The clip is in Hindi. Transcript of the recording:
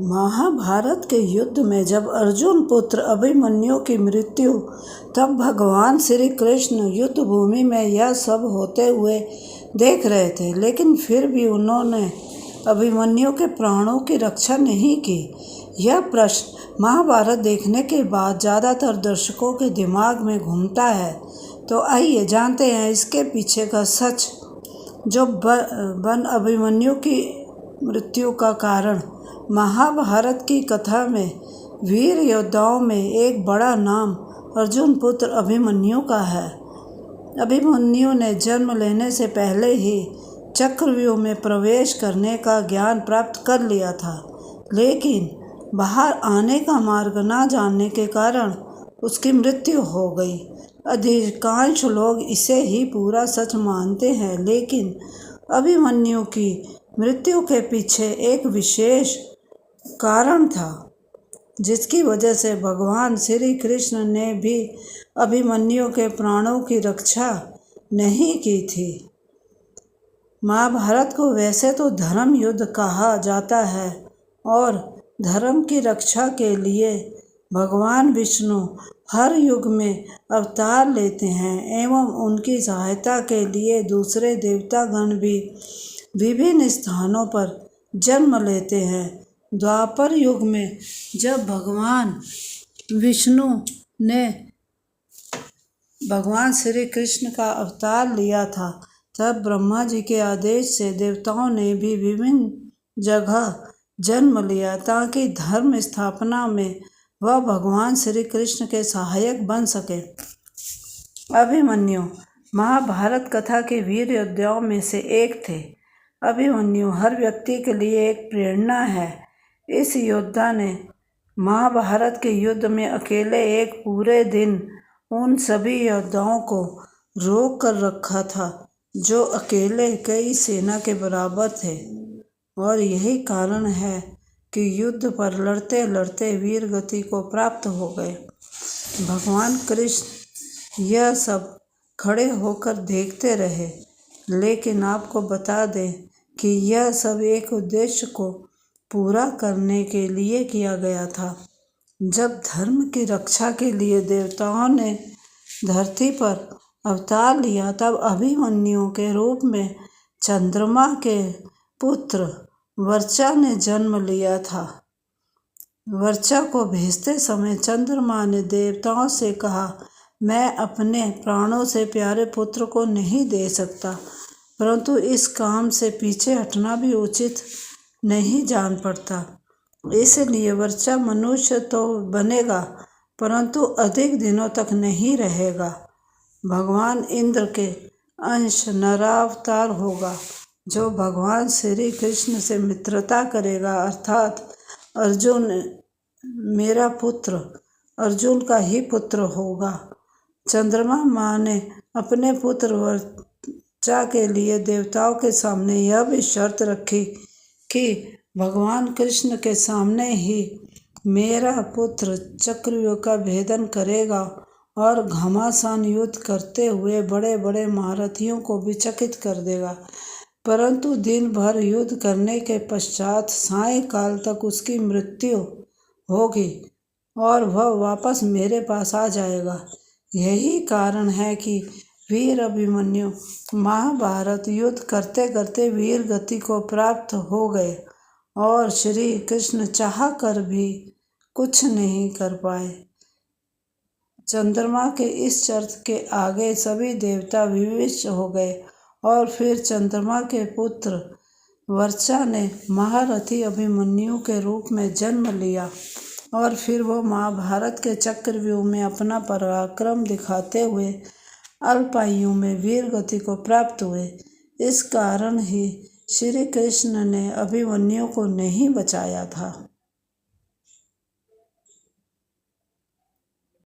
महाभारत के युद्ध में जब अर्जुन पुत्र अभिमन्यु की मृत्यु, तब भगवान श्री कृष्ण युद्ध भूमि में यह सब होते हुए देख रहे थे, लेकिन फिर भी उन्होंने अभिमन्यु के प्राणों की रक्षा नहीं की। यह प्रश्न महाभारत देखने के बाद ज़्यादातर दर्शकों के दिमाग में घूमता है, तो आइए जानते हैं इसके पीछे का सच। जो बन अभिमन्यु की मृत्यु का कारण। महाभारत की कथा में वीर योद्धाओं में एक बड़ा नाम अर्जुन पुत्र अभिमन्यु का है। अभिमन्यु ने जन्म लेने से पहले ही चक्रव्यूह में प्रवेश करने का ज्ञान प्राप्त कर लिया था, लेकिन बाहर आने का मार्ग न जानने के कारण उसकी मृत्यु हो गई। अधिकांश लोग इसे ही पूरा सच मानते हैं, लेकिन अभिमन्यु की मृत्यु के पीछे एक विशेष कारण था, जिसकी वजह से भगवान श्री कृष्ण ने भी अभिमन्यु के प्राणों की रक्षा नहीं की थी। महाभारत को वैसे तो धर्म युद्ध कहा जाता है और धर्म की रक्षा के लिए भगवान विष्णु हर युग में अवतार लेते हैं एवं उनकी सहायता के लिए दूसरे देवतागण भी विभिन्न स्थानों पर जन्म लेते हैं। द्वापर युग में जब भगवान विष्णु ने भगवान श्री कृष्ण का अवतार लिया था, तब ब्रह्मा जी के आदेश से देवताओं ने भी विभिन्न जगह जन्म लिया ताकि धर्म स्थापना में वह भगवान श्री कृष्ण के सहायक बन सके। अभिमन्यु महाभारत कथा के वीर योद्धाओं में से एक थे। अभिमन्यु हर व्यक्ति के लिए एक प्रेरणा है। इस योद्धा ने महाभारत के युद्ध में अकेले एक पूरे दिन उन सभी योद्धाओं को रोक कर रखा था जो अकेले कई सेना के बराबर थे, और यही कारण है कि युद्ध पर लड़ते लड़ते वीर गति को प्राप्त हो गए। भगवान कृष्ण यह सब खड़े होकर देखते रहे, लेकिन आपको बता दें कि यह सब एक उद्देश्य को पूरा करने के लिए किया गया था। जब धर्म की रक्षा के लिए देवताओं ने धरती पर अवतार लिया, तब अभिमन्यु के रूप में चंद्रमा के पुत्र वर्चा ने जन्म लिया था। वर्चा को भेजते समय चंद्रमा ने देवताओं से कहा, मैं अपने प्राणों से प्यारे पुत्र को नहीं दे सकता, परंतु इस काम से पीछे हटना भी उचित नहीं जान पड़ता। इसलिए वर्चा मनुष्य तो बनेगा, परंतु अधिक दिनों तक नहीं रहेगा। भगवान इंद्र के अंश नरावतार होगा, जो भगवान श्री कृष्ण से मित्रता करेगा, अर्थात अर्जुन मेरा पुत्र अर्जुन का ही पुत्र होगा। चंद्रमा माँ ने अपने पुत्र वर्चा के लिए देवताओं के सामने यह भी शर्त रखी कि भगवान कृष्ण के सामने ही मेरा पुत्र चक्रव्यूह का भेदन करेगा और घमासान युद्ध करते हुए बड़े बड़े महारथियों को भी चकित कर देगा। परंतु दिन भर युद्ध करने के पश्चात सायंकाल तक उसकी मृत्यु होगी और वह वापस मेरे पास आ जाएगा। यही कारण है कि वीर अभिमन्यु महाभारत युद्ध करते करते वीर गति को प्राप्त हो गए और श्री कृष्ण चाह कर भी कुछ नहीं कर पाए। चंद्रमा के इस शर्त के आगे सभी देवता विवश हो गए और फिर चंद्रमा के पुत्र वर्चा ने महारथी अभिमन्यु के रूप में जन्म लिया और फिर वो महाभारत के चक्रव्यूह में अपना पराक्रम दिखाते हुए अल्पायु में वीर गति को प्राप्त हुए। इस कारण ही श्री कृष्ण ने अभिमन्यु को नहीं बचाया था।